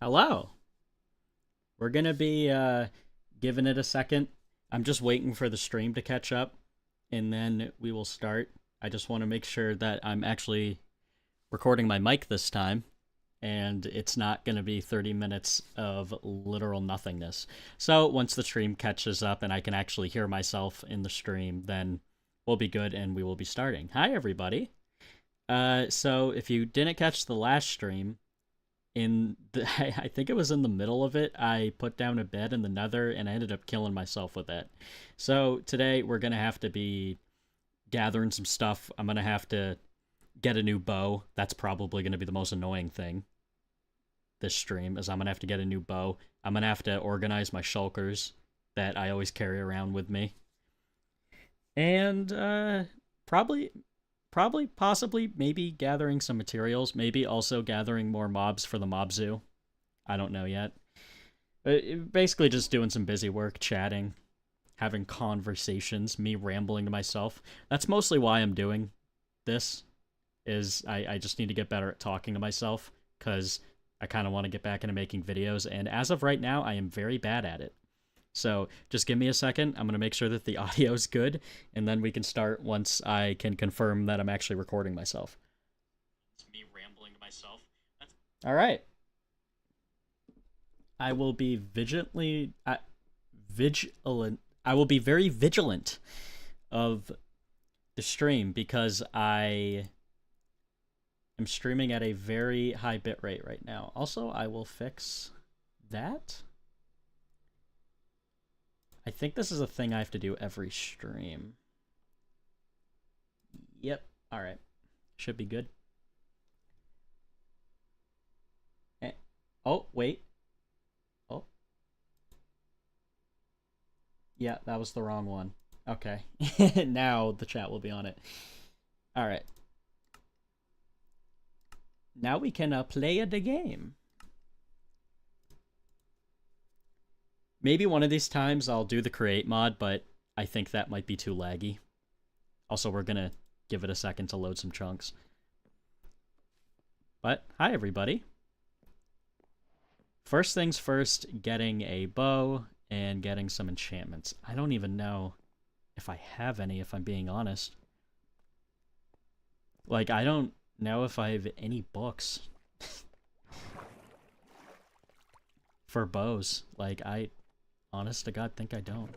Hello. We're gonna be giving it a second. I'm just waiting for the stream to catch up, and then we will start. I just want to make sure that I'm actually recording my mic this time, and it's not gonna be 30 minutes of literal nothingness. So once the stream catches up and I can actually hear myself in the stream, then we'll be good and we will be starting. Hi everybody. So if you didn't catch the last stream, I think it was in the middle of it, I put down a bed in the nether and I ended up killing myself with it. So today we're gonna have to be gathering some stuff. I'm gonna have to get a new bow. That's probably gonna be the most annoying thing this stream, is I'm gonna have to get a new bow. I'm gonna have to organize my shulkers that I always carry around with me. And probably possibly, maybe gathering some materials, maybe also gathering more mobs for the mob zoo. I don't know yet. Basically just doing some busy work, chatting, having conversations, me rambling to myself. That's mostly why I'm doing this, is I just need to get better at talking to myself, because I kind of want to get back into making videos, and as of right now, I am very bad at it. So just give me a second. I'm going to make sure that the audio is good, and then we can start once I can confirm that I'm actually recording myself. It's me rambling to myself. All right. I will be vigilant. I will be very vigilant of the stream, because I am streaming at a very high bitrate right now. Also, I will fix that. I think this is a thing I have to do every stream. Yep. All right. Should be good. Oh, wait. Oh. Yeah, that was the wrong one. Okay. Now the chat will be on it. All right. Now we can play the game. Maybe one of these times I'll do the create mod, but I think that might be too laggy. Also, we're gonna give it a second to load some chunks. But, hi everybody. First things first, getting a bow and getting some enchantments. I don't even know if I have any, if I'm being honest. Like, I don't know if I have any books for bows. Like, honest to God, think I don't.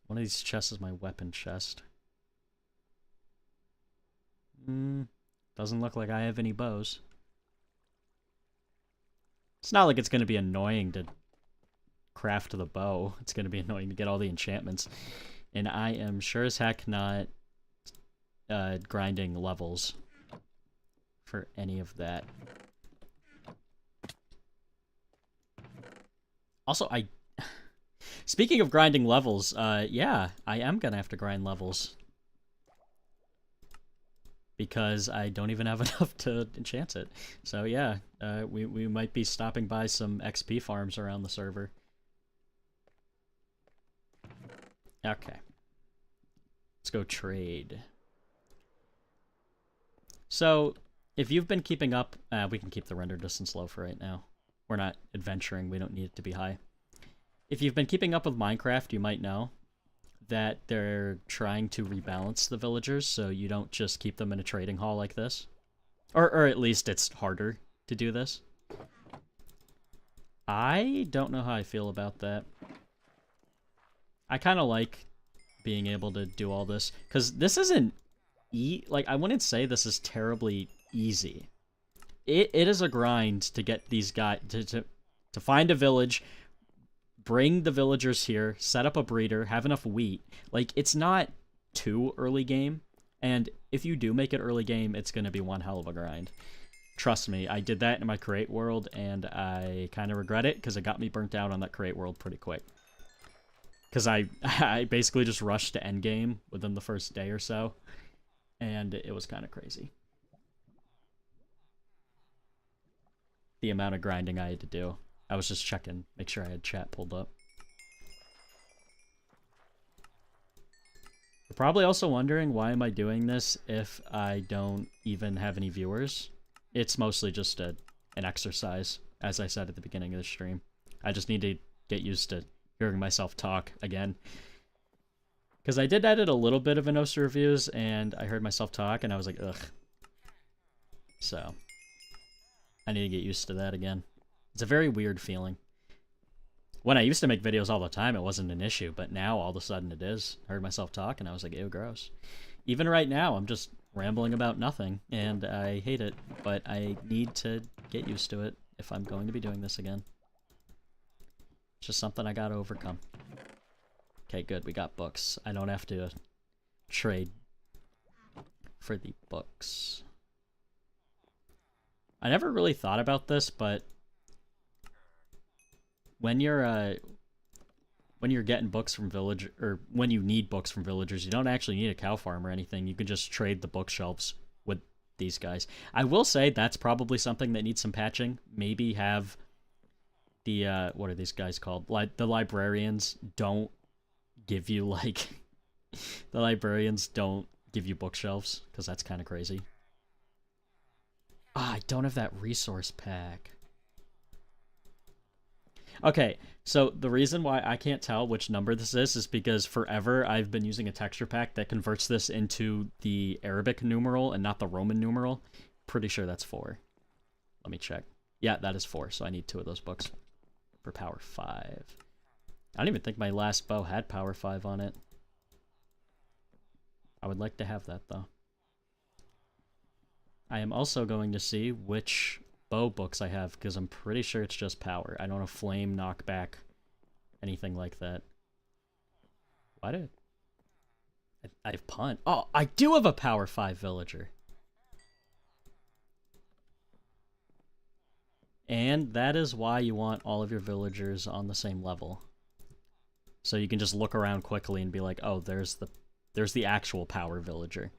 One of these chests is my weapon chest. Doesn't look like I have any bows. It's not like it's going to be annoying to craft the bow. It's going to be annoying to get all the enchantments. And I am sure as heck not grinding levels for any of that. Also, speaking of grinding levels, yeah, I am gonna have to grind levels, because I don't even have enough to enchant it. So yeah, we might be stopping by some XP farms around the server. Okay. Let's go trade. So, if you've been keeping up, we can keep the render distance low for right now. We're not adventuring, we don't need it to be high. If you've been keeping up with Minecraft, you might know that they're trying to rebalance the villagers, so you don't just keep them in a trading hall like this. Or at least it's harder to do this. I don't know how I feel about that. I kind of like being able to do all this, because this isn't like, I wouldn't say this is terribly easy. It is a grind to get these guys to find a village, bring the villagers here, set up a breeder, have enough wheat. Like, it's not too early game, and if you do make it early game, it's going to be one hell of a grind. Trust me, I did that in my create world, and I kind of regret it, because it got me burnt out on that create world pretty quick. Because I basically just rushed to endgame within the first day or so, and it was kind of crazy. The amount of grinding I had to do. I was just checking, make sure I had chat pulled up. You're probably also wondering, why am I doing this if I don't even have any viewers? It's mostly just an exercise. as I said at the beginning of the stream. I just need to get used to hearing myself talk again. Because I did edit a little bit of Inosa reviews, and I heard myself talk, and I was like, ugh. So, I need to get used to that again. It's a very weird feeling. When I used to make videos all the time, it wasn't an issue, but now all of a sudden it is. I heard myself talk, and I was like, ew, gross. Even right now, I'm just rambling about nothing, and I hate it, but I need to get used to it if I'm going to be doing this again. It's just something I gotta overcome. Okay, good, we got books. I don't have to trade for the books. I never really thought about this, but when you're getting books from village, or when you need books from villagers, you don't actually need a cow farm or anything. You can just trade the bookshelves with these guys. I will say that's probably something that needs some patching. Maybe have the what are these guys called? The librarians don't give you like the librarians don't give you bookshelves, because that's kind of crazy. Ah, I don't have that resource pack. Okay, so the reason why I can't tell which number this is because forever I've been using a texture pack that converts this into the Arabic numeral and not the Roman numeral. Pretty sure that's 4. Let me check. Yeah, that is 4, so I need 2 of those books for power 5. I don't even think my last bow had power 5 on it. I would like to have that, though. I am also going to see which bow books I have, because I'm pretty sure it's just power. I don't have flame, knockback, anything like that. Why did I have punt? Oh, I do have a power 5 villager. And that is why you want all of your villagers on the same level. So you can just look around quickly and be like, oh, there's the actual power villager.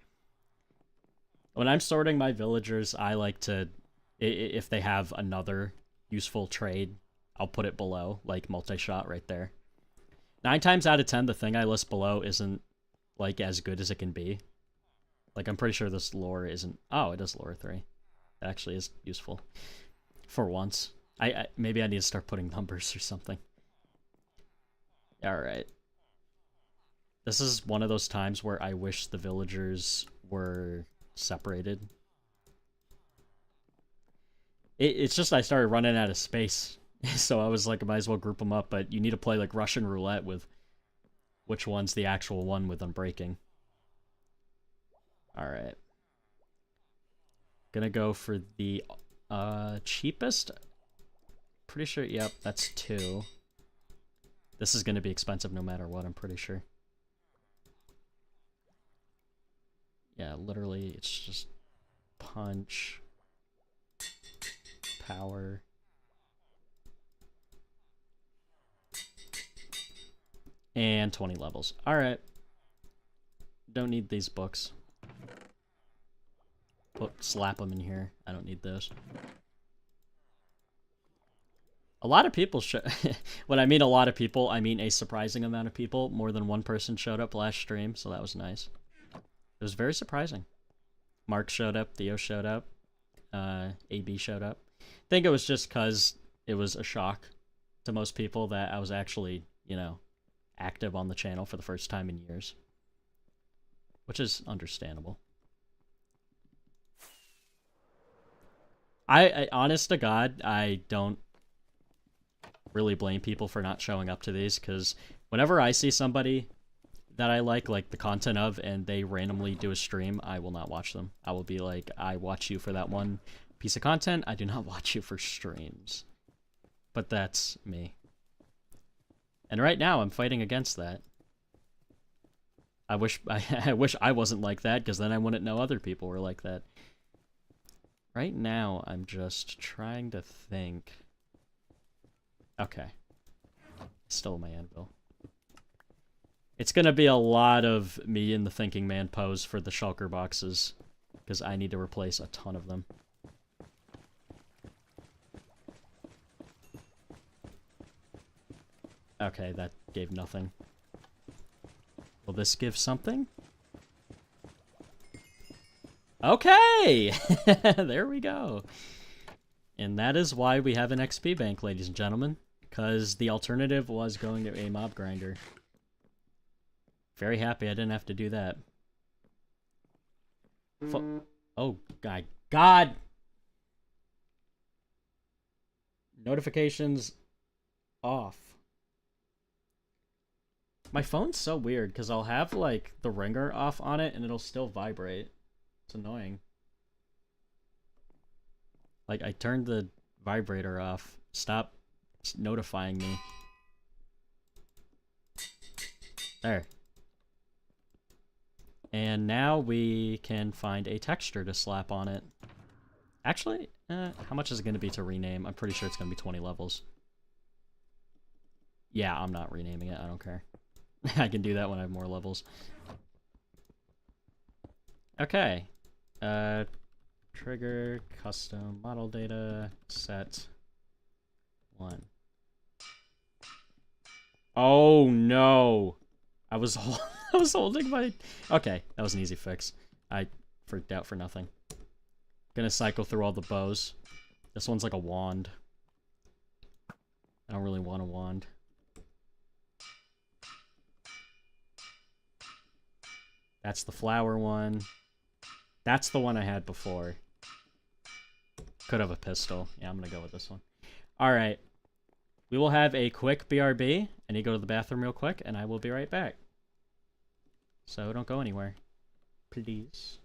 When I'm sorting my villagers, I like to, if they have another useful trade, I'll put it below, like multi-shot right there. 9 times out of 10, the thing I list below isn't, like, as good as it can be. Like, I'm pretty sure this lore isn't... Oh, it is lore 3. It actually is useful. For once. Maybe I need to start putting numbers or something. Alright. This is one of those times where I wish the villagers were separated. It's just I started running out of space. So I was like, I might as well group them up, but you need to play like Russian roulette with which one's the actual one with unbreaking. Alright. Gonna go for the cheapest. Pretty sure, yep, that's 2. This is gonna be expensive no matter what, I'm pretty sure. Yeah, literally, it's just punch, power. And 20 levels. Alright. Don't need these books. Slap them in here. I don't need those. A lot of people when I mean a lot of people, I mean a surprising amount of people. More than one person showed up last stream, so that was nice. It was very surprising. Mark showed up, Theo showed up, AB showed up. I think it was just because it was a shock to most people that I was actually, you know, active on the channel for the first time in years. Which is understandable. I honest to God, I don't really blame people for not showing up to these, because whenever I see somebody that I like the content of, and they randomly do a stream, I will not watch them. I will be like, I watch you for that one piece of content, I do not watch you for streams. But that's me. And right now, I'm fighting against that. I wish I wasn't like that, because then I wouldn't know other people were like that. Right now, I'm just trying to think. Okay. Still my anvil. It's gonna be a lot of me in the thinking man pose for the shulker boxes, because I need to replace a ton of them. Okay, that gave nothing. Will this give something? Okay! There we go. And that is why we have an XP bank, ladies and gentlemen. Because the alternative was going to a mob grinder. Very happy I didn't have to do that. Oh, God. God! Notifications off. My phone's so weird because I'll have like the ringer off on it and it'll still vibrate. It's annoying. Like I turned the vibrator off. Stop notifying me. There. And now we can find a texture to slap on it. Actually, how much is it going to be to rename? I'm pretty sure it's going to be 20 levels. Yeah, I'm not renaming it. I don't care. I can do that when I have more levels. Okay. Trigger, custom, model data, set 1. Oh no! I was holding my... Okay, that was an easy fix. I freaked out for nothing. Gonna cycle through all the bows. This one's like a wand. I don't really want a wand. That's the flower one. That's the one I had before. Could have a pistol. Yeah, I'm gonna go with this one. Alright. We will have a quick BRB. I need to go to the bathroom real quick, and I will be right back. So don't go anywhere. Please.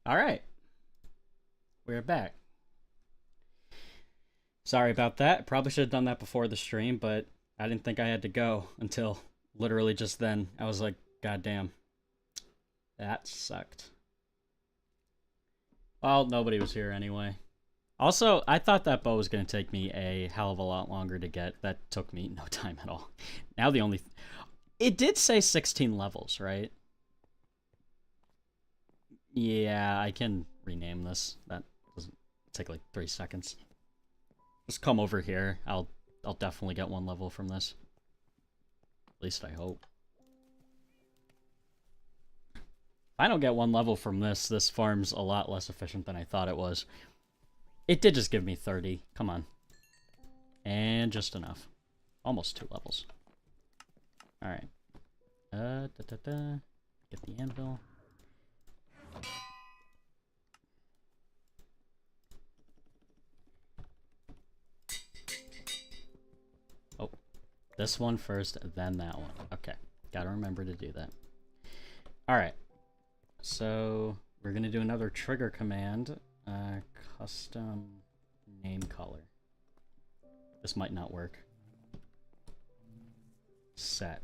All right, we're back. Sorry about that. Probably should have done that before the stream, but I didn't think I had to go until literally just then. I was like, God damn. That sucked. Well, nobody was here anyway. Also, I thought that bow was going to take me a hell of a lot longer to get. That took me no time at all. Now the only... It did say 16 levels, right? Yeah, I can rename this. That doesn't take like 3 seconds. Just come over here. I'll definitely get 1 level from this. At least I hope. If I don't get 1 level from this, this farm's a lot less efficient than I thought it was. It did just give me 30. Come on. And just enough. Almost 2 levels. Alright. Get the anvil. Oh. This one first, then that one. Okay. Gotta remember to do that. Alright. So, we're gonna do another trigger command. Custom name color. This might not work. Set.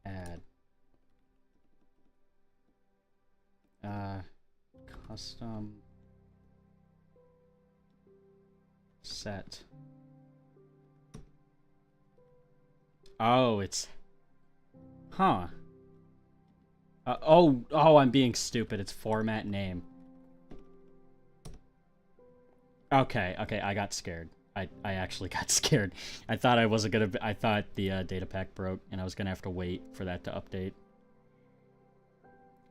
Add. Custom set. Oh, it's... Huh. Oh, I'm being stupid. It's format name. Okay, I got scared. I actually got scared. I thought I wasn't gonna... I thought the data pack broke, and I was gonna have to wait for that to update.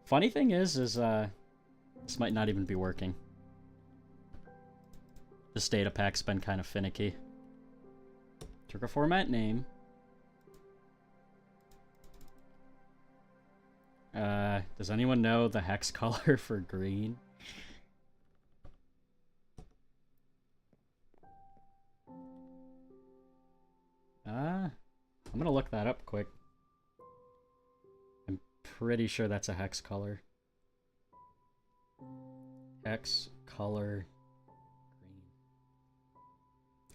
Funny thing is this might not even be working. This data pack's been kind of finicky. Trigger format name. Does anyone know the hex color for green? I'm gonna look that up quick. I'm pretty sure that's a hex color. Hex color green.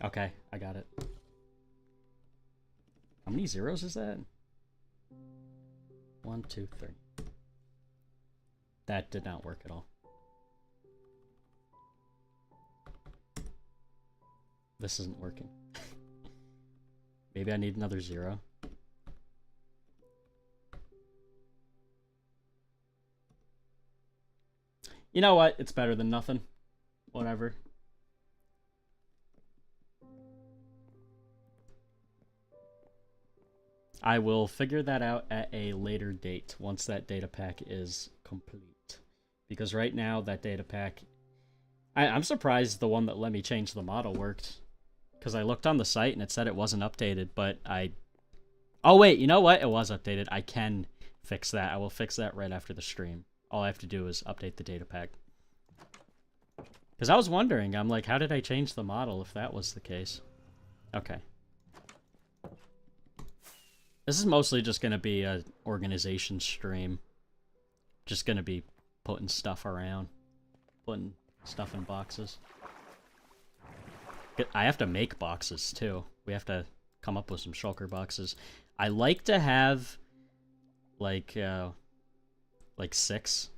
Okay, I got it. How many zeros is that? 1, 2, 3. That did not work at all. This isn't working. Maybe I need another 0. You know what? It's better than nothing. Whatever. I will figure that out at a later date once that data pack is complete. Because right now, that data pack... I'm surprised the one that let me change the model worked. Because I looked on the site and it said it wasn't updated, but I... Oh wait, you know what? It was updated. I can fix that. I will fix that right after the stream. All I have to do is update the data pack. Because I was wondering, I'm like, how did I change the model if that was the case? Okay. This is mostly just going to be an organization stream. Just going to be putting stuff around. Putting stuff in boxes. I have to make boxes, too. We have to come up with some shulker boxes. I like to have, like 6.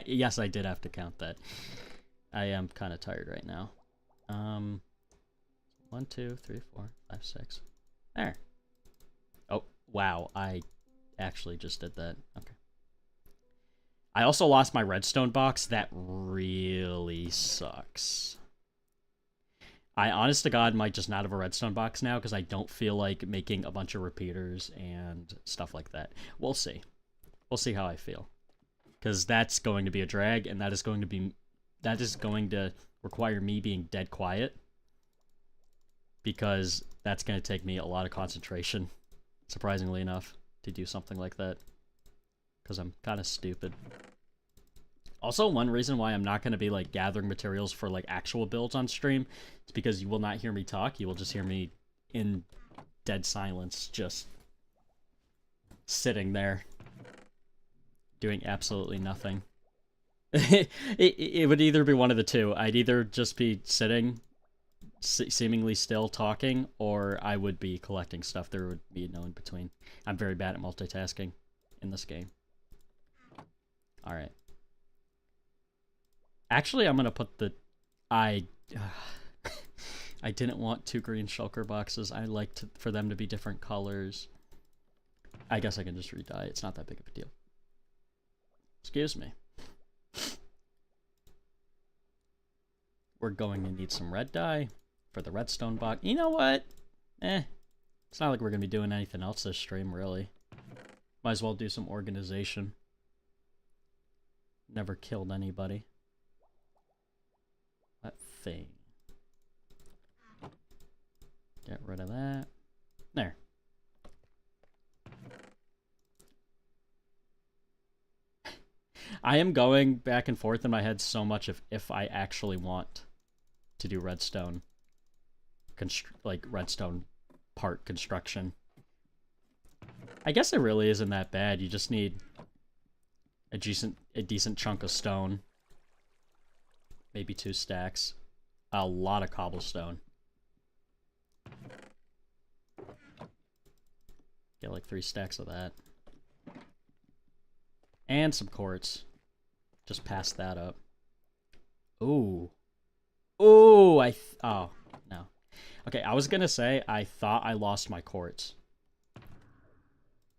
Yes, I did have to count that. I am kind of tired right now. 1, 2, 3, 4, 5, 6. There. Oh, wow. I actually just did that. Okay. I also lost my redstone box. That really sucks. I, honest to God, might just not have a redstone box now because I don't feel like making a bunch of repeaters and stuff like that. We'll see. We'll see how I feel. Because that's going to be a drag, and that is going to require me being dead quiet. Because that's going to take me a lot of concentration, surprisingly enough, to do something like that. Because I'm kind of stupid. Also, one reason why I'm not going to be, like, gathering materials for, like, actual builds on stream is because you will not hear me talk. You will just hear me in dead silence, just sitting there doing absolutely nothing. It would either be one of the two. I'd either just be sitting, seemingly still talking, or I would be collecting stuff. There would be no in between. I'm very bad at multitasking in this game. Alright. Actually, I'm gonna put the... I didn't want 2 green shulker boxes. I liked for them to be different colors. I guess I can just re-dye. It's not that big of a deal. Excuse me. We're going to need some red dye for the redstone box. You know what? It's not like we're going to be doing anything else this stream, really. Might as well do some organization. Never killed anybody. That thing. Get rid of that. There. I am going back and forth in my head so much if I actually want to do redstone. Like redstone part construction. I guess it really isn't that bad. You just need a decent chunk of stone. Maybe 2 stacks. A lot of cobblestone. Get like 3 stacks of that. And some quartz. Just pass that up. Ooh. Ooh, oh, no. Okay, I was gonna say I thought I lost my quartz.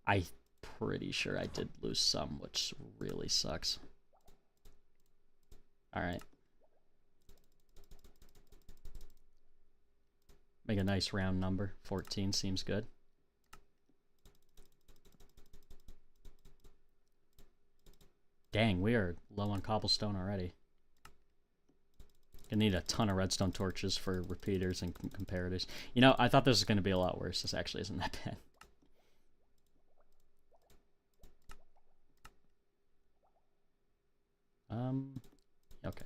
I'm pretty sure I did lose some, which really sucks. Alright. Make a nice round number. 14 seems good. Dang, we are low on cobblestone already. Gonna need a ton of redstone torches for repeaters and comparators. You know, I thought this was gonna be a lot worse. This actually isn't that bad. Okay.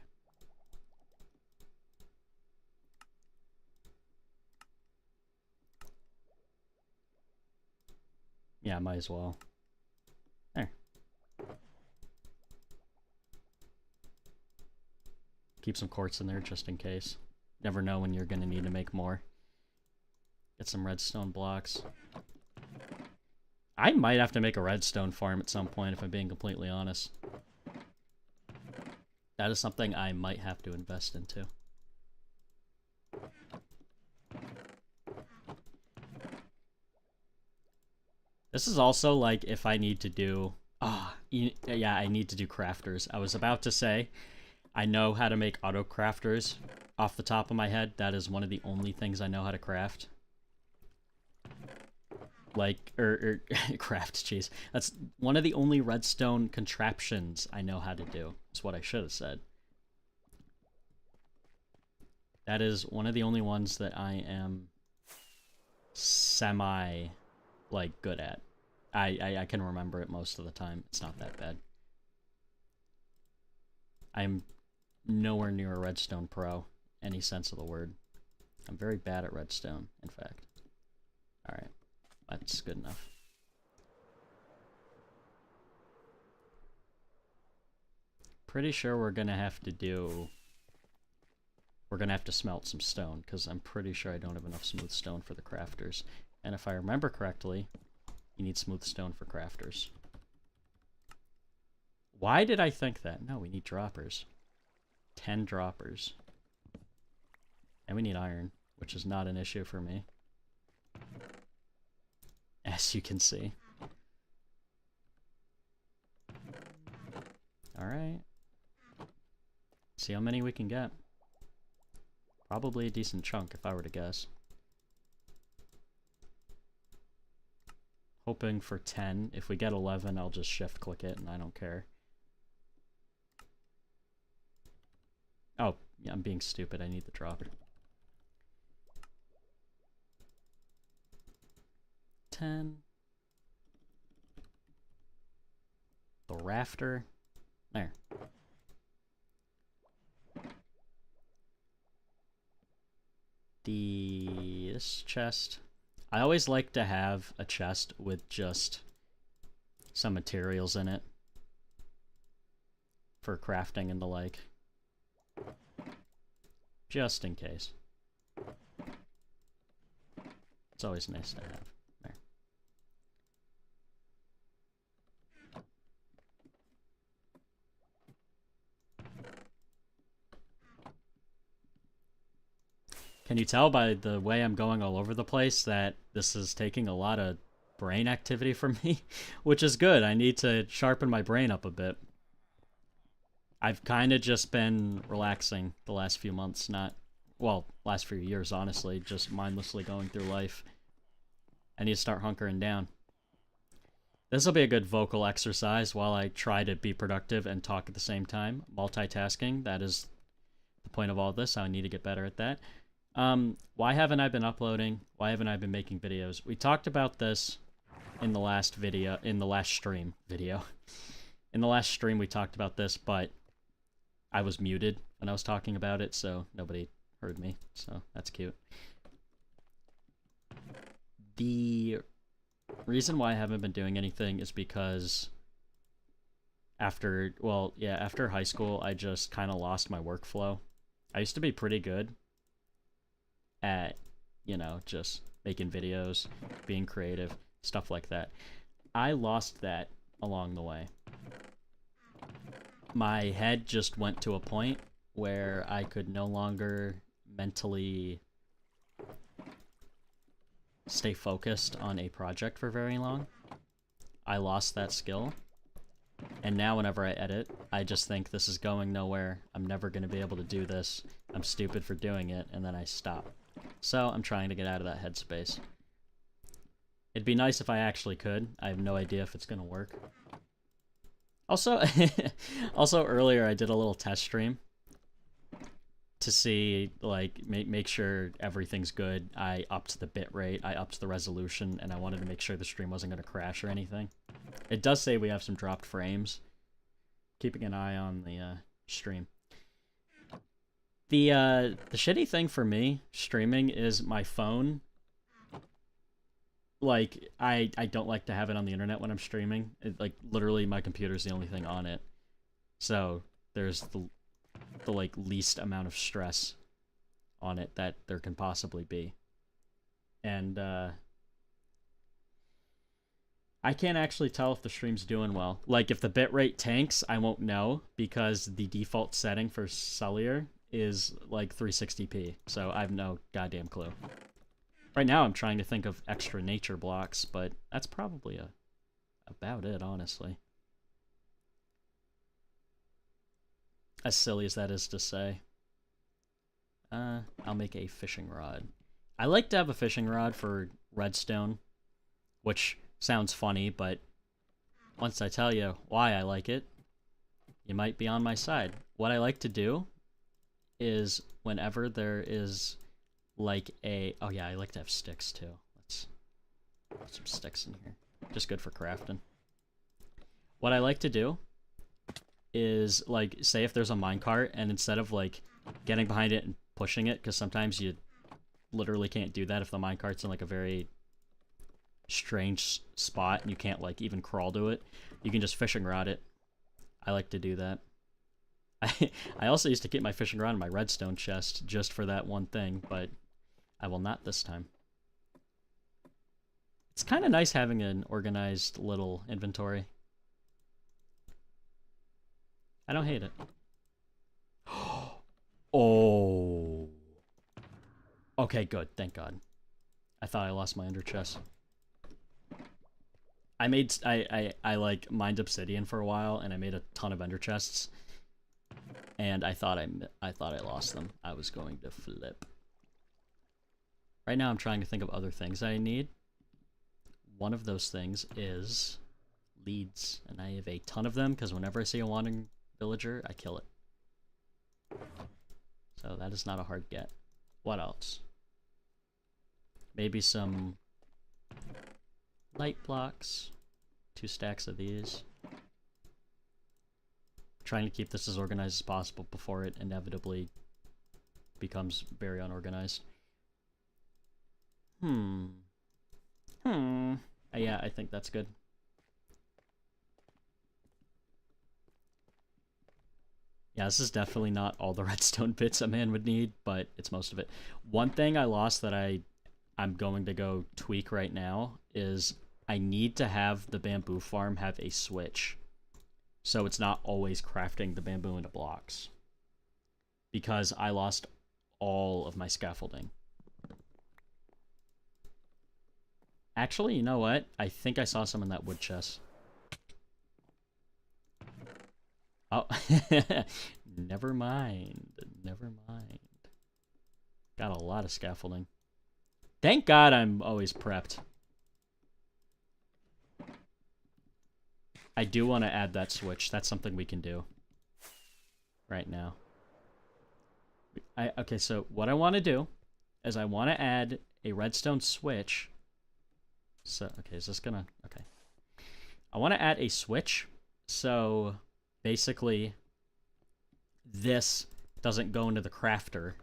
Yeah, might as well. There. Keep some quartz in there just in case. Never know when you're gonna need to make more. Get some redstone blocks. I might have to make a redstone farm at some point if I'm being completely honest. That is something I might have to invest into. This is also like if I need to do... yeah, I need to do crafters. I was about to say, I know how to make auto crafters off the top of my head. That is one of the only things I know how to craft. Like, craft, jeez. That's one of the only redstone contraptions I know how to do. That's what I should have said. That is one of the only ones that I am semi, like, good at. I can remember it most of the time. It's not that bad. I'm nowhere near a redstone pro, any sense of the word. I'm very bad at redstone, in fact. Alright. That's good enough. Pretty sure we're gonna have to do... We're gonna have to smelt some stone, because I'm pretty sure I don't have enough smooth stone for the crafters. And if I remember correctly, you need smooth stone for crafters. Why did I think that? No, we need droppers. 10 droppers. And we need iron, which is not an issue for me. As you can see. Alright. See how many we can get. Probably a decent chunk, if I were to guess. Hoping for 10. If we get 11, I'll just shift click it, and I don't care. Oh, yeah, I'm being stupid. I need the dropper. 10. The rafter. There. This chest. I always like to have a chest with just some materials in it for crafting and the like. Just in case. It's always nice to have. There. Can you tell by the way I'm going all over the place that this is taking a lot of brain activity from me? Which is good. I need to sharpen my brain up a bit. I've kind of just been relaxing the last few months, last few years, honestly, just mindlessly going through life. I need to start hunkering down. This will be a good vocal exercise while I try to be productive and talk at the same time. Multitasking, that is the point of all this. I need to get better at that. Why haven't I been uploading? Why haven't I been making videos? We talked about this in the last stream we talked about this, but I was muted when I was talking about it, so nobody heard me, so that's cute. The reason why I haven't been doing anything is because after high school, I just kind of lost my workflow. I used to be pretty good at, just making videos, being creative, stuff like that. I lost that along the way. My head just went to a point where I could no longer mentally stay focused on a project for very long. I lost that skill. And now whenever I edit, I just think this is going nowhere. I'm never going to be able to do this. I'm stupid for doing it, and then I stop. So I'm trying to get out of that headspace. It'd be nice if I actually could. I have no idea if it's going to work. Also, earlier I did a little test stream to see, make sure everything's good. I upped the bitrate, I upped the resolution, and I wanted to make sure the stream wasn't going to crash or anything. It does say we have some dropped frames. Keeping an eye on the stream. The shitty thing for me streaming is my phone. I don't like to have it on the internet when I'm streaming. Literally my computer's the only thing on it. So there's the least amount of stress on it that there can possibly be. And I can't actually tell if the stream's doing well. If the bitrate tanks, I won't know because the default setting for cellular is 360p. So I have no goddamn clue. Right now I'm trying to think of extra nature blocks, but that's probably about it, honestly. As silly as that is to say. I'll make a fishing rod. I like to have a fishing rod for redstone, which sounds funny, but once I tell you why I like it, you might be on my side. What I like to do is whenever there is oh yeah, I like to have sticks too. Let's put some sticks in here. Just good for crafting. What I like to do is say if there's a minecart and instead of getting behind it and pushing it, because sometimes you literally can't do that if the minecart's in a very strange spot and you can't even crawl to it, you can just fishing rod it. I like to do that. I also used to keep my fishing rod in my redstone chest just for that one thing, but I will not this time. It's kind of nice having an organized little inventory. I don't hate it. Oh. Okay, good. Thank God. I thought I lost my ender chest. I mined obsidian for a while and I made a ton of ender chests. And I thought I lost them. I was going to flip. Right now I'm trying to think of other things I need. One of those things is leads, and I have a ton of them because whenever I see a wandering villager, I kill it. So that is not a hard get. What else? Maybe some light blocks. 2 stacks of these. Trying to keep this as organized as possible before it inevitably becomes very unorganized. Yeah, I think that's good. Yeah, this is definitely not all the redstone bits a man would need, but it's most of it. One thing I lost that I'm going to go tweak right now is I need to have the bamboo farm have a switch. So it's not always crafting the bamboo into blocks. Because I lost all of my scaffolding. Actually, you know what? I think I saw some in that wood chest. Oh, never mind. Never mind. Got a lot of scaffolding. Thank God I'm always prepped. I do want to add that switch. That's something we can do right now. Okay, so what I want to do is I want to add a redstone switch. So, okay, is this gonna... Okay. I want to add a switch, so basically this doesn't go into the crafter,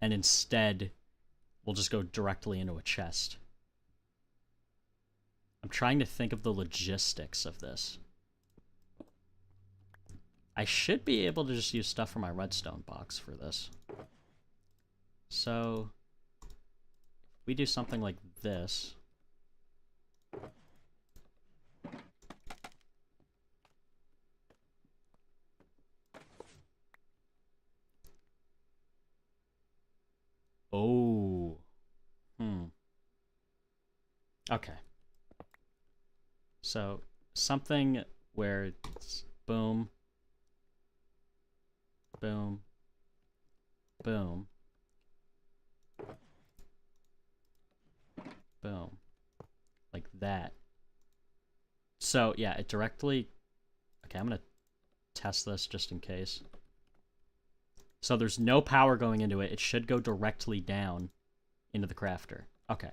and instead we'll just go directly into a chest. I'm trying to think of the logistics of this. I should be able to just use stuff from my redstone box for this. So, if we do something like this. Oh. Okay. So, something where it's boom, boom, boom, boom, like that. So, yeah, it directly... Okay, I'm going to test this just in case. So there's no power going into it. It should go directly down into the crafter. Okay,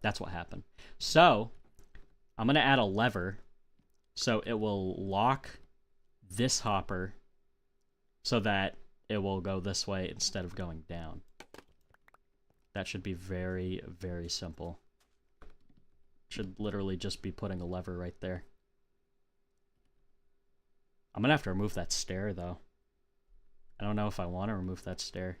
that's what happened. So, I'm going to add a lever so it will lock this hopper so that it will go this way instead of going down. That should be very, very simple. Should literally just be putting a lever right there. I'm going to have to remove that stair, though. I don't know if I want to remove that stair.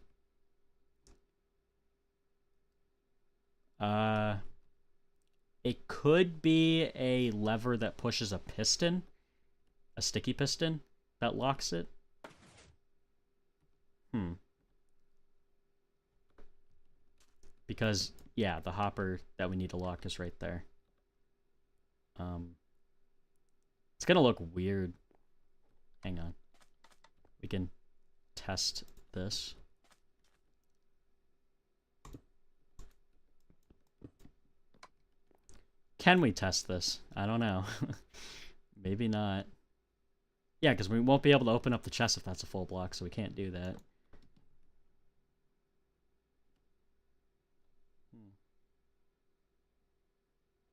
It could be a lever that pushes a piston. A sticky piston that locks it. Because, yeah, the hopper that we need to lock is right there. It's gonna look weird. Hang on. We can test this. Can we test this? I don't know. Maybe not. Yeah, because we won't be able to open up the chest if that's a full block, so we can't do that.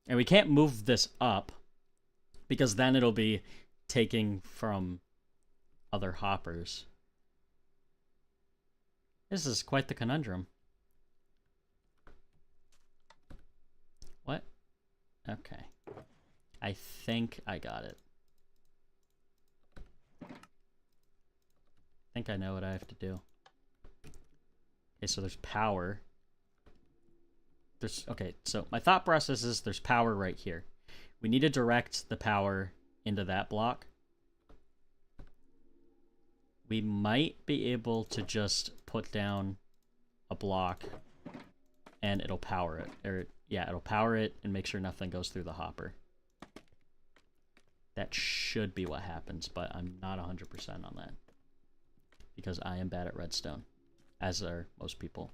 And we can't move this up, because then it'll be taking from other hoppers. This is quite the conundrum. What? Okay. I think I got it. I think I know what I have to do. Okay, so there's power. Okay, so my thought process is there's power right here. We need to direct the power into that block. We might be able to just put down a block and it'll power it. Or, yeah, it'll power it and make sure nothing goes through the hopper. That should be what happens, but I'm not 100% on that. Because I am bad at redstone, as are most people.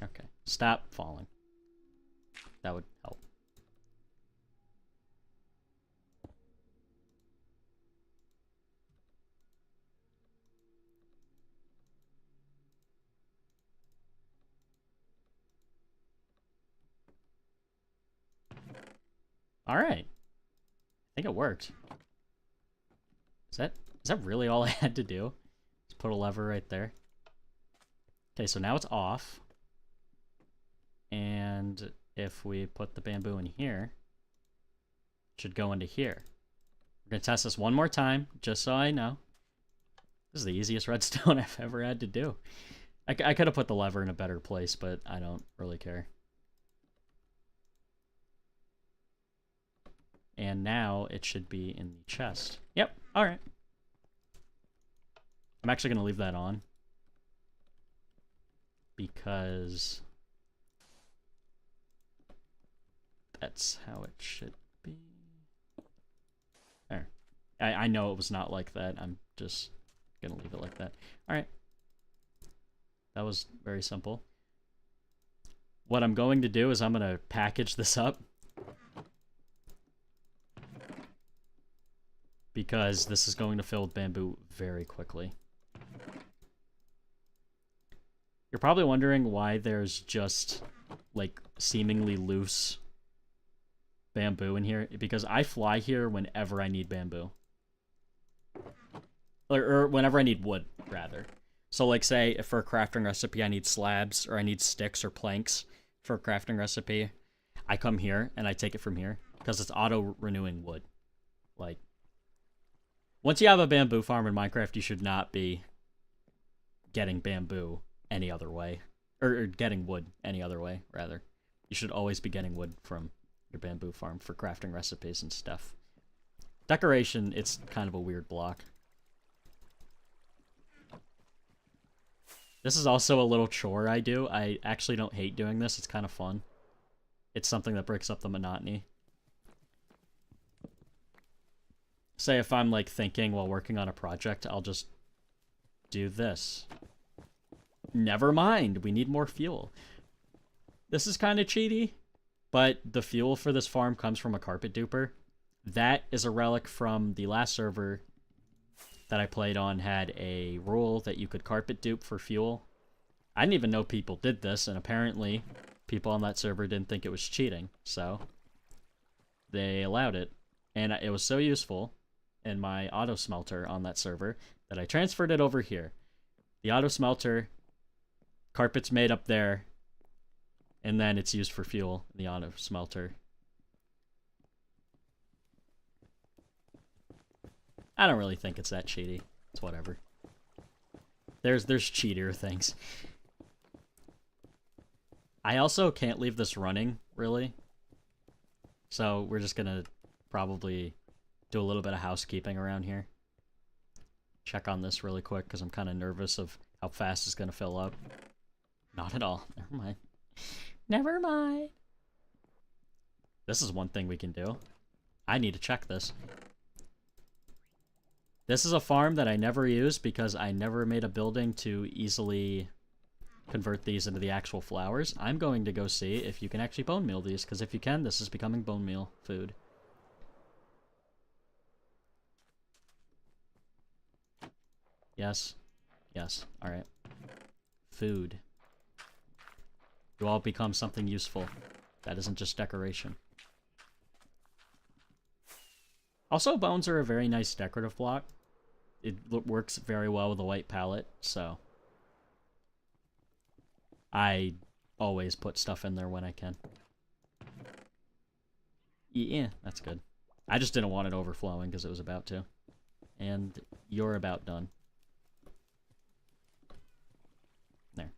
Okay, stop falling. That would help. All right. I think it worked. Is that really all I had to do? Just put a lever right there. Okay, so now it's off. And if we put the bamboo in here, it should go into here. We're going to test this one more time, just so I know. This is the easiest redstone I've ever had to do. I could have put the lever in a better place, but I don't really care. And now it should be in the chest. Yep, alright. I'm actually going to leave that on. Because that's how it should be. There. I know it was not like that. I'm just going to leave it like that. Alright. That was very simple. What I'm going to do is I'm going to package this up. Because this is going to fill with bamboo very quickly. You're probably wondering why there's just, like, seemingly loose bamboo in here. Because I fly here whenever I need bamboo. Or whenever I need wood, rather. So, like, say, if for a crafting recipe I need slabs, or I need sticks or planks for a crafting recipe, I come here, and I take it from here, because it's auto-renewing wood. Like, once you have a bamboo farm in Minecraft, you should not be getting bamboo any other way. Or getting wood any other way, rather. You should always be getting wood from your bamboo farm for crafting recipes and stuff. Decoration, it's kind of a weird block. This is also a little chore I do. I actually don't hate doing this. It's kind of fun. It's something that breaks up the monotony. Say if I'm, like, thinking while working on a project, I'll just do this. Never mind, we need more fuel. This is kind of cheaty, but the fuel for this farm comes from a carpet duper. That is a relic from the last server that I played on, had a rule that you could carpet dupe for fuel. I didn't even know people did this, and apparently people on that server didn't think it was cheating, so they allowed it. And it was so useful in my auto smelter on that server that I transferred it over here. The auto smelter, carpet's made up there, and then it's used for fuel in the auto smelter. I don't really think it's that cheaty. It's whatever. There's cheatier things. I also can't leave this running, really. So we're just gonna probably do a little bit of housekeeping around here. Check on this really quick, because I'm kind of nervous of how fast it's gonna fill up. Not at all. Never mind. Never mind. This is one thing we can do. I need to check this. This is a farm that I never use because I never made a building to easily convert these into the actual flowers. I'm going to go see if you can actually bone meal these, because if you can, this is becoming bone meal food. Yes. Yes. Alright. Food. You all become something useful. That isn't just decoration. Also, bones are a very nice decorative block. It works very well with a white palette, so I always put stuff in there when I can. Yeah, that's good. I just didn't want it overflowing because it was about to. And you're about done. There.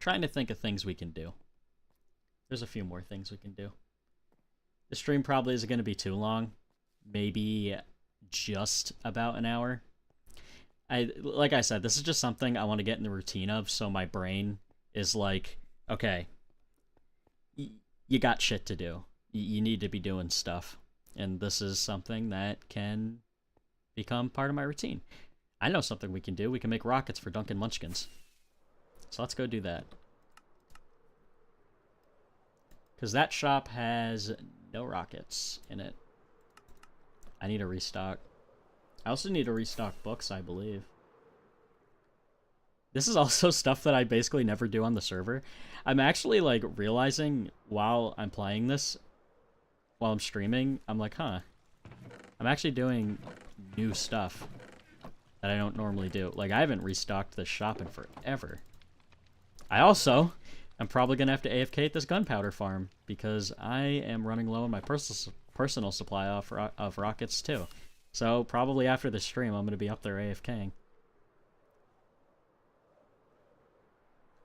Trying to think of things we can do. There's a few more things we can do. The stream probably isn't going to be too long. Maybe just about an hour. Like I said, this is just something I want to get in the routine of, so my brain is like, okay, you got shit to do. You need to be doing stuff. And this is something that can become part of my routine. I know something we can do. We can make rockets for Duncan Munchkins. So let's go do that. Because that shop has no rockets in it. I need to restock. I also need to restock books, I believe. This is also stuff that I basically never do on the server. I'm actually, like, realizing while I'm playing this, while I'm streaming, I'm like, huh. I'm actually doing new stuff that I don't normally do. Like, I haven't restocked this shop in forever. I also am probably going to have to AFK at this gunpowder farm, because I am running low on my personal supply of rockets, too. So probably after the stream, I'm going to be up there AFKing.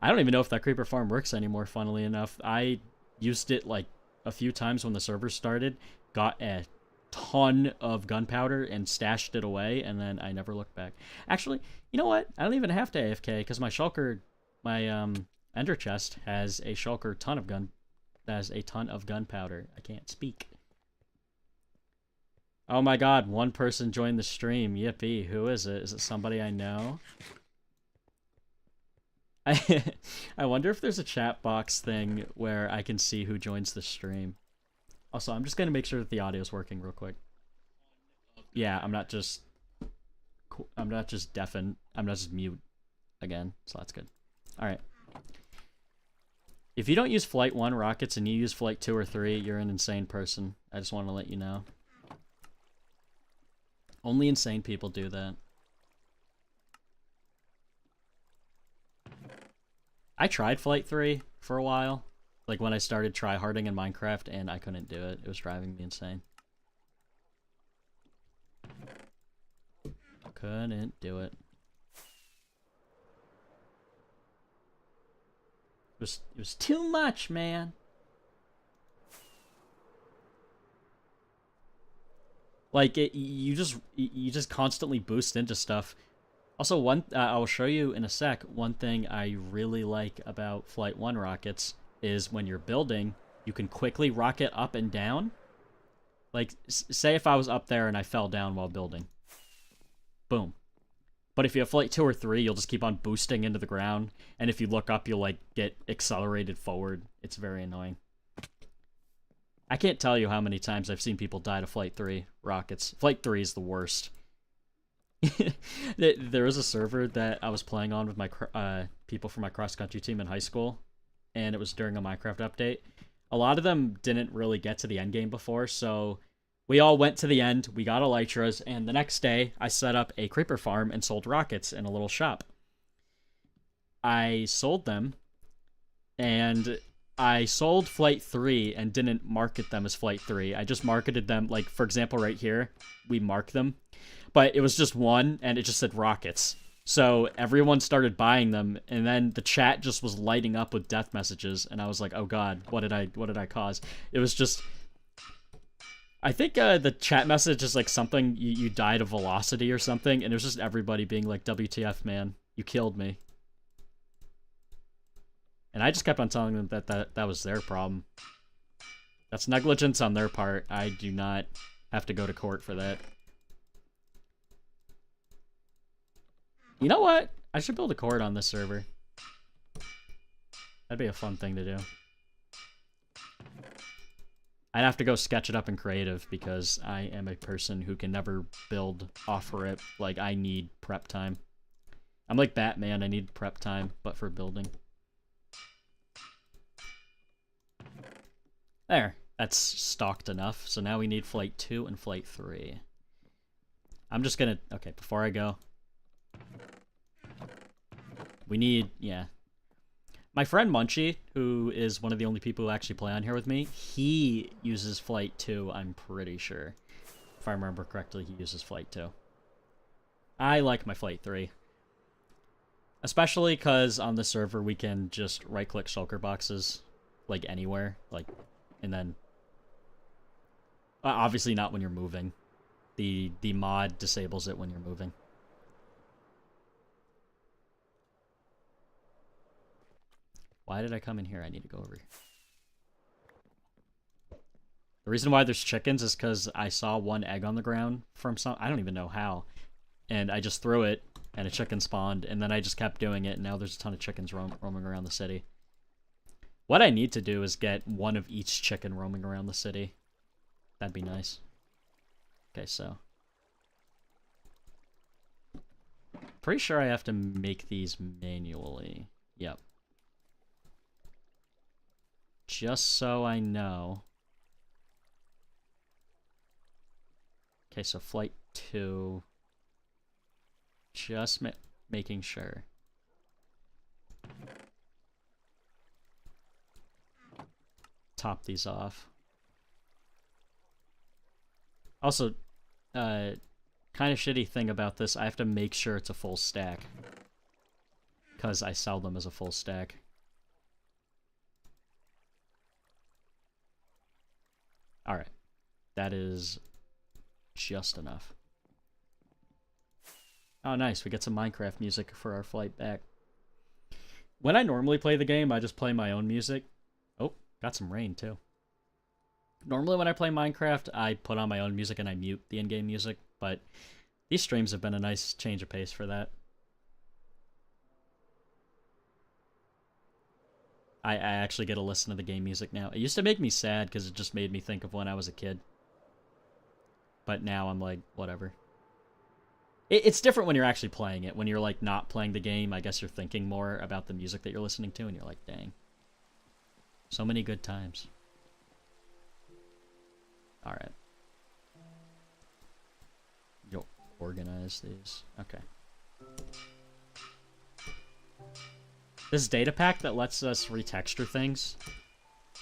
I don't even know if that creeper farm works anymore, funnily enough. I used it like a few times when the server started, got a ton of gunpowder and stashed it away, and then I never looked back. Actually, you know what? I don't even have to AFK because my shulker, my ender chest has a shulker ton of gunpowder. I can't speak. Oh my god, one person joined the stream. Yippee. Who is it? Is it somebody I know? I wonder if there's a chat box thing where I can see who joins the stream. Also, I'm just going to make sure that the audio is working real quick. Yeah, I'm not just deafen. I'm not just mute again, so that's good. All right. If you don't use Flight 1 rockets and you use Flight 2 or 3, you're an insane person. I just want to let you know. Only insane people do that. I tried Flight 3 for a while. Like when I started tryharding in Minecraft, and I couldn't do it. It was driving me insane. Couldn't do it. It was too much, man. Like you just constantly boost into stuff. Also, I'll show you in a sec. One thing I really like about Flight 1 rockets is when you're building, you can quickly rocket up and down. Like, say if I was up there and I fell down while building. Boom. But if you have Flight 2 or 3, you'll just keep on boosting into the ground. And if you look up, you'll, like, get accelerated forward. It's very annoying. I can't tell you how many times I've seen people die to Flight 3 rockets. Flight 3 is the worst. There was a server that I was playing on with my people from my cross-country team in high school, and it was during a Minecraft update. A lot of them didn't really get to the end game before, so we all went to the end, we got elytras, and the next day I set up a creeper farm and sold rockets in a little shop. I sold them, and I sold Flight 3 and didn't market them as Flight 3. I just marketed them, like, for example, right here, we mark them. But it was just one, and it just said rockets. So everyone started buying them, and then the chat just was lighting up with death messages, and I was like, oh god, what did I cause? It was just... I think the chat message is like something, you died of velocity or something, and it was just everybody being like, WTF, man, you killed me. And I just kept on telling them that was their problem. That's negligence on their part. I do not have to go to court for that. You know what? I should build a court on this server. That'd be a fun thing to do. I'd have to go sketch it up in creative because I am a person who can never build off rip. Like, I need prep time. I'm like Batman, I need prep time, but for building. There. That's stocked enough. So now we need Flight 2 and Flight 3. I'm just gonna... Okay, before I go... We need... Yeah. My friend Munchie, who is one of the only people who actually play on here with me, he uses Flight 2, I'm pretty sure. If I remember correctly, he uses Flight 2. I like my Flight 3. Especially because on the server we can just right-click shulker boxes, like, anywhere. Like, and then... obviously not when you're moving. The mod disables it when you're moving. Why did I come in here? I need to go over here. The reason why there's chickens is because I saw one egg on the ground from some... I don't even know how. And I just threw it, and a chicken spawned, and then I just kept doing it, and now there's a ton of chickens roaming around the city. What I need to do is get one of each chicken roaming around the city. That'd be nice. Okay, so... Pretty sure I have to make these manually. Yep. Just so I know. Okay, so Flight 2. Just making sure. Top these off. Also, kind of shitty thing about this, I have to make sure it's a full stack. Because I sell them as a full stack. Alright. That is just enough. Oh, nice. We get some Minecraft music for our flight back. When I normally play the game, I just play my own music. Oh, got some rain, too. Normally when I play Minecraft, I put on my own music and I mute the in-game music, but these streams have been a nice change of pace for that. I actually get to listen to the game music now. It used to make me sad because it just made me think of when I was a kid. But now I'm like, whatever. It's different when you're actually playing it. When you're like not playing the game, I guess you're thinking more about the music that you're listening to, and you're like, dang. So many good times. Alright. You'll organize these. Okay. This data pack that lets us retexture things,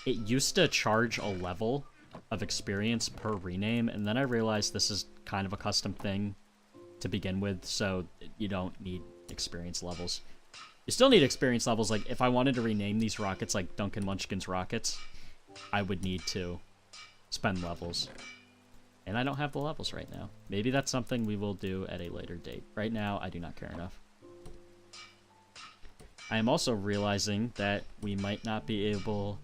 it used to charge a level of experience per rename, and then I realized this is kind of a custom thing to begin with, so you don't need experience levels. You still need experience levels. Like, if I wanted to rename these rockets like Duncan Munchkin's rockets, I would need to spend levels. And I don't have the levels right now. Maybe that's something we will do at a later date. Right now, I do not care enough. I am also realizing that we might not be able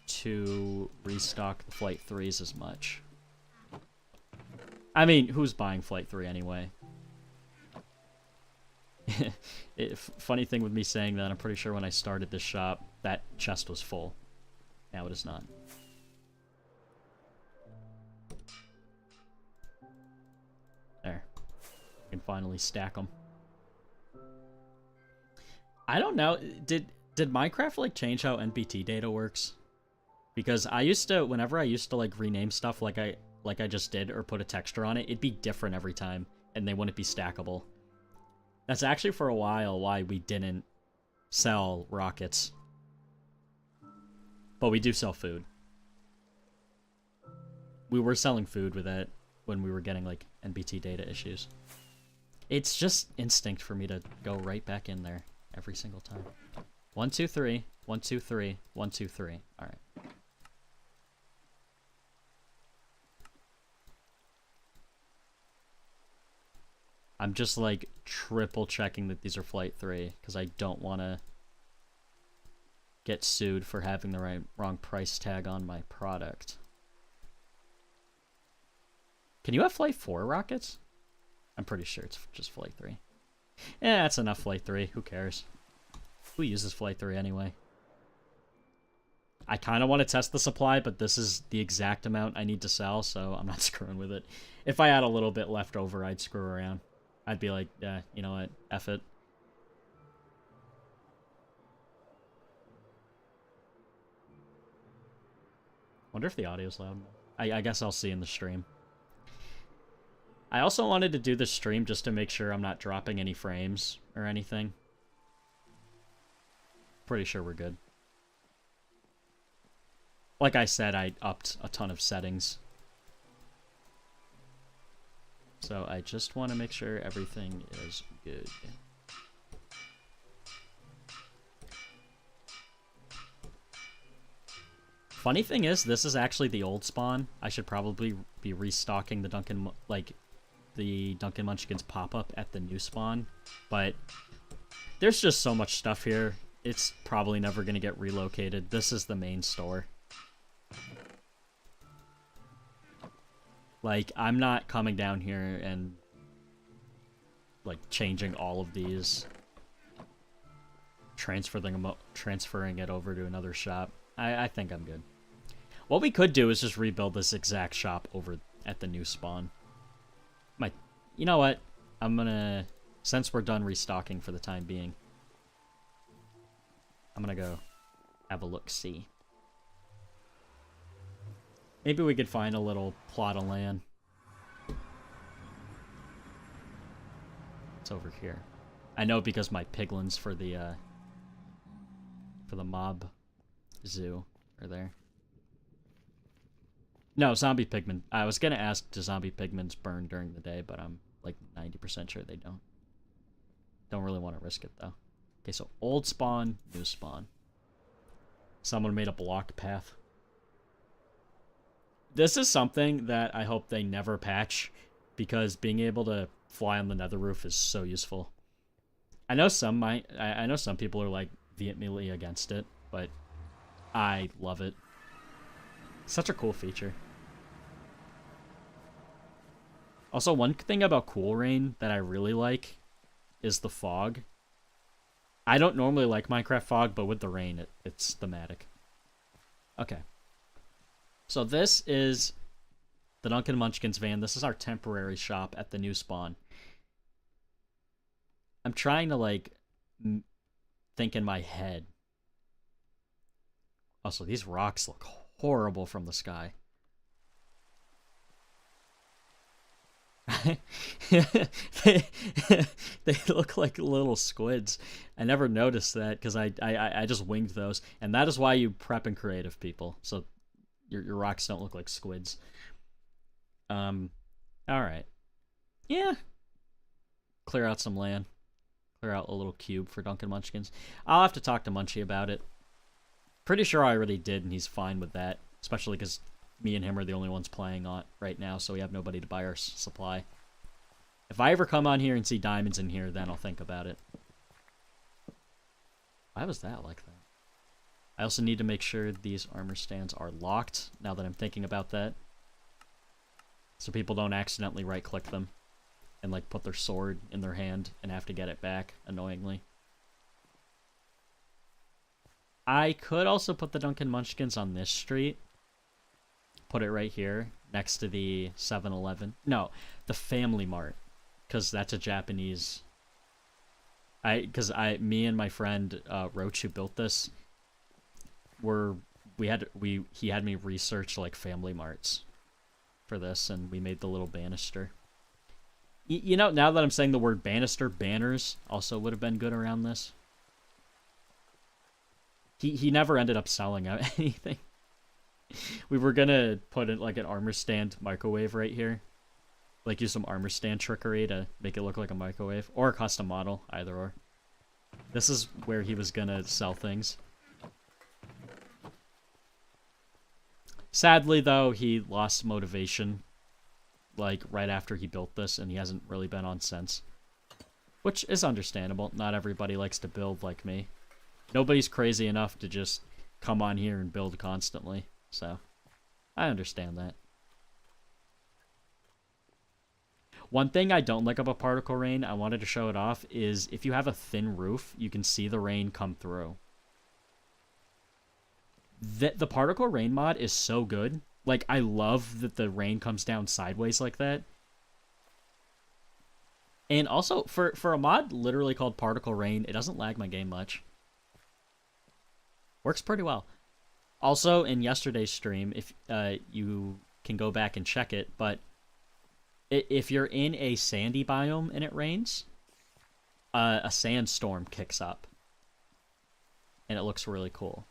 to restock the Flight 3s as much. I mean, who's buying Flight 3 anyway? Funny thing with me saying that, I'm pretty sure when I started this shop, that chest was full. Now it is not. There. I can finally stack them. I don't know. Did Minecraft like change how NBT data works? Because I used to, whenever I used to like rename stuff like I just did, or put a texture on it, it'd be different every time, and they wouldn't be stackable. That's actually for a while why we didn't sell rockets. But we do sell food. We were selling food with it when we were getting like NBT data issues. It's just instinct for me to go right back in there every single time. 1, 2, 3, 1, 2, 3, 1, 2, 3. All right. I'm just like triple checking that these are Flight 3 because I don't want to get sued for having the wrong price tag on my product. Can you have Flight 4 rockets? I'm pretty sure it's just Flight 3. Yeah, that's enough Flight 3. Who cares? Who uses Flight 3 anyway? I kind of want to test the supply, but this is the exact amount I need to sell, so I'm not screwing with it. If I had a little bit left over, I'd screw around. I'd be like, yeah, you know what? F it. Wonder if the audio's loud. I guess I'll see in the stream. I also wanted to do this stream just to make sure I'm not dropping any frames or anything. Pretty sure we're good. Like I said, I upped a ton of settings. So I just want to make sure everything is good. Funny thing is, this is actually the old spawn. I should probably be restocking the Duncan Munchkins pop-up at the new spawn. But there's just so much stuff here. It's probably never going to get relocated. This is the main store. Like, I'm not coming down here and, like, changing all of these. Transferring it over to another shop. I think I'm good. What we could do is just rebuild this exact shop over at the new spawn. You know what? I'm gonna, since we're done restocking for the time being, I'm gonna go have a look-see. Maybe we could find a little plot of land. It's over here. I know because my piglins for the mob zoo are there. No, zombie pigmen. I was gonna ask, do zombie pigments burn during the day, but I'm like 90% sure they don't. Don't really want to risk it though. Okay, so old spawn, new spawn. Someone made a blocked path. This is something that I hope they never patch, because being able to fly on the nether roof is so useful. I know some might. I know some people are like vehemently against it, but I love it. Such a cool feature. Also, one thing about Cool Rain that I really like is the fog. I don't normally like Minecraft fog, but with the rain, it's thematic. Okay. So this is the Duncan Munchkins van. This is our temporary shop at the new spawn. I'm trying to, like, think in my head. Also, these rocks look horrible from the sky. they look like little squids. I never noticed that because I just winged those. And that is why you prep in creative, people. So your rocks don't look like squids. Alright. Yeah. Clear out some land. Clear out a little cube for Duncan Munchkins. I'll have to talk to Munchie about it. Pretty sure I already did, and he's fine with that. Especially because me and him are the only ones playing on right now, so we have nobody to buy our supply. If I ever come on here and see diamonds in here, then I'll think about it. Why was that like that? I also need to make sure these armor stands are locked, now that I'm thinking about that. So people don't accidentally right-click them and, like, put their sword in their hand and have to get it back, annoyingly. I could also put the Duncan Munchkins on this street. Put it right here, next to the 7-Eleven. No, the Family Mart. Because that's a Japanese... me and my friend, Roach, who built this, he had me research, like, Family Marts for this, and we made the little banister. You know, now that I'm saying the word banister, banners also would have been good around this. He never ended up selling out anything. We were gonna put in, like, an armor stand microwave right here. Like, use some armor stand trickery to make it look like a microwave. Or a custom model, either or. This is where he was gonna sell things. Sadly, though, he lost motivation, like, right after he built this, and he hasn't really been on since. Which is understandable. Not everybody likes to build like me. Nobody's crazy enough to just come on here and build constantly. So, I understand that. One thing I don't like about particle rain, I wanted to show it off, is if you have a thin roof, you can see the rain come through. The particle rain mod is so good. Like, I love that the rain comes down sideways like that. And also, for a mod literally called particle rain, it doesn't lag my game much. Works pretty well. Also, in yesterday's stream, if you can go back and check it, but if you're in a sandy biome and it rains, a sandstorm kicks up. And it looks really cool.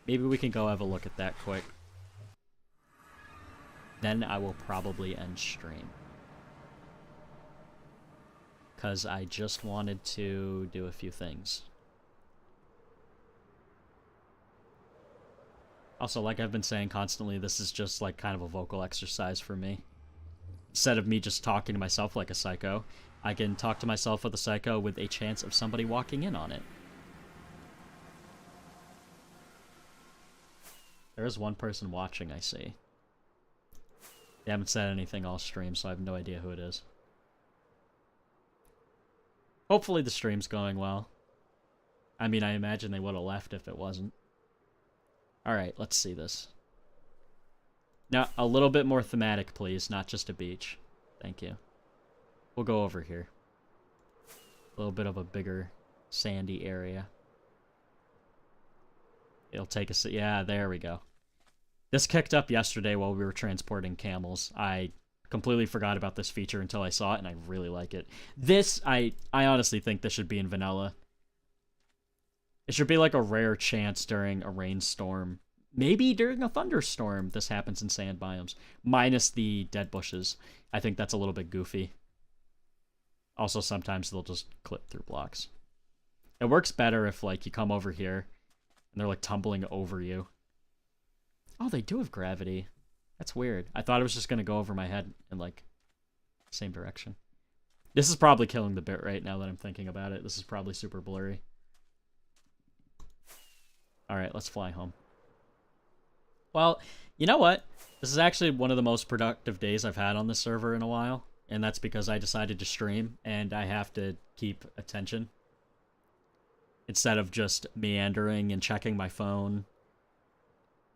Maybe we can go have a look at that quick. Then I will probably end stream. Because I just wanted to do a few things. Also, like I've been saying constantly, this is just like kind of a vocal exercise for me. Instead of me just talking to myself like a psycho, I can talk to myself with a psycho with a chance of somebody walking in on it. There is one person watching, I see. They haven't said anything all stream, so I have no idea who it is. Hopefully the stream's going well. I mean, I imagine they would have left if it wasn't. Alright, let's see this. Now, a little bit more thematic, please, not just a beach. Thank you. We'll go over here. A little bit of a bigger sandy area. It'll take us... Yeah, there we go. This kicked up yesterday while we were transporting camels. I completely forgot about this feature until I saw it, and I really like it. This, I honestly think this should be in vanilla. It should be like a rare chance during a rainstorm Maybe during a thunderstorm this happens in sand biomes, minus the dead bushes. I think that's a little bit goofy. Also, sometimes they'll just clip through blocks. It works better if, like, you come over here and they're, like, tumbling over you. Oh, they do have gravity. That's weird. I thought it was just going to go over my head in, like, same direction. This is probably killing the bit right now that I'm thinking about it. This is probably super blurry. Alright, let's fly home. Well, you know what? This is actually one of the most productive days I've had on this server in a while. And that's because I decided to stream, and I have to keep attention. Instead of just meandering and checking my phone.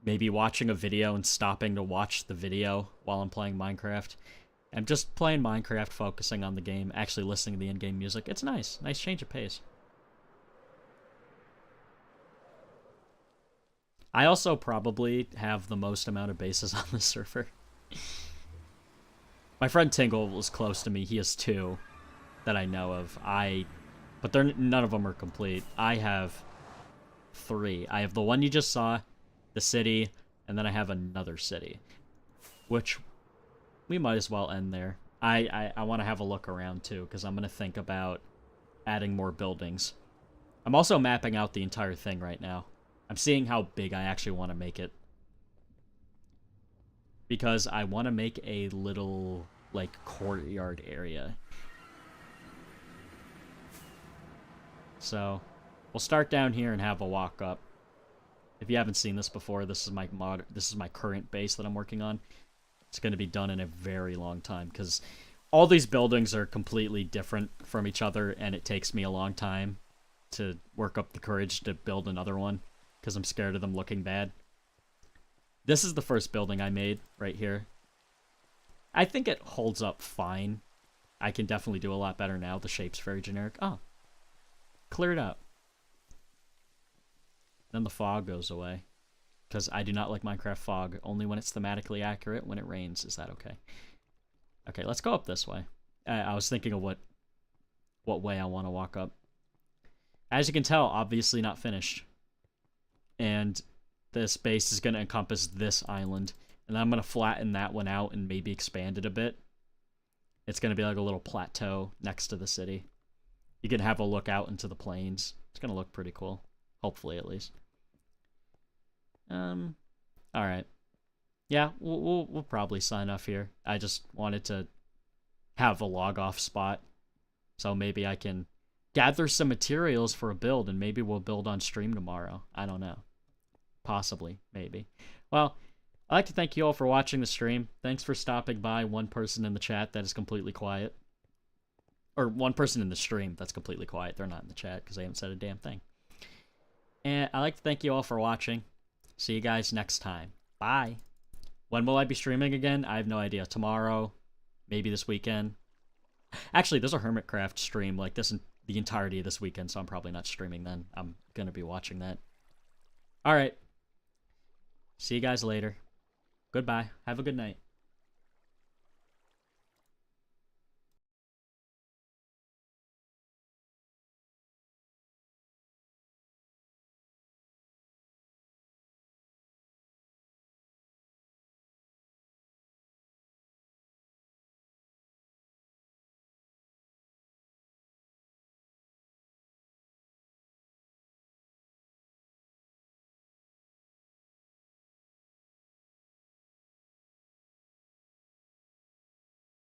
Maybe watching a video and stopping to watch the video while I'm playing Minecraft. I'm just playing Minecraft, focusing on the game, actually listening to the in-game music. It's nice. Nice change of pace. I also probably have the most amount of bases on this server. My friend Tingle was close to me. He has 2 that I know of. But none of them are complete. I have 3. I have the one you just saw, the city, and then I have another city, which we might as well end there. I want to have a look around too, because I'm going to think about adding more buildings. I'm also mapping out the entire thing right now. I'm seeing how big I actually want to make it. Because I want to make a little, like, courtyard area. So, we'll start down here and have a walk up. If you haven't seen this before, this is my current base that I'm working on. It's going to be done in a very long time, because all these buildings are completely different from each other, and it takes me a long time to work up the courage to build another one. Because I'm scared of them looking bad. This is the first building I made right here. I think it holds up fine. I can definitely do a lot better now. The shape's very generic. Oh. Cleared up. Then the fog goes away. Because I do not like Minecraft fog. Only when it's thematically accurate. When it rains, is that okay? Okay, let's go up this way. I was thinking of what way I want to walk up. As you can tell, obviously not finished. And this base is going to encompass this island. And I'm going to flatten that one out and maybe expand it a bit. It's going to be like a little plateau next to the city. You can have a look out into the plains. It's going to look pretty cool. Hopefully, at least. Alright. Yeah, we'll probably sign off here. I just wanted to have a log off spot. So maybe I can gather some materials for a build, and maybe we'll build on stream tomorrow. I don't know. Possibly. Maybe. Well, I'd like to thank you all for watching the stream. Thanks for stopping by. One person in the chat that is completely quiet. Or one person in the stream that's completely quiet. They're not in the chat because they haven't said a damn thing. And I'd like to thank you all for watching. See you guys next time. Bye. When will I be streaming again? I have no idea. Tomorrow. Maybe this weekend. Actually, there's a Hermitcraft stream like this the entirety of this weekend, so I'm probably not streaming then. I'm going to be watching that. Alright. See you guys later. Goodbye. Have a good night.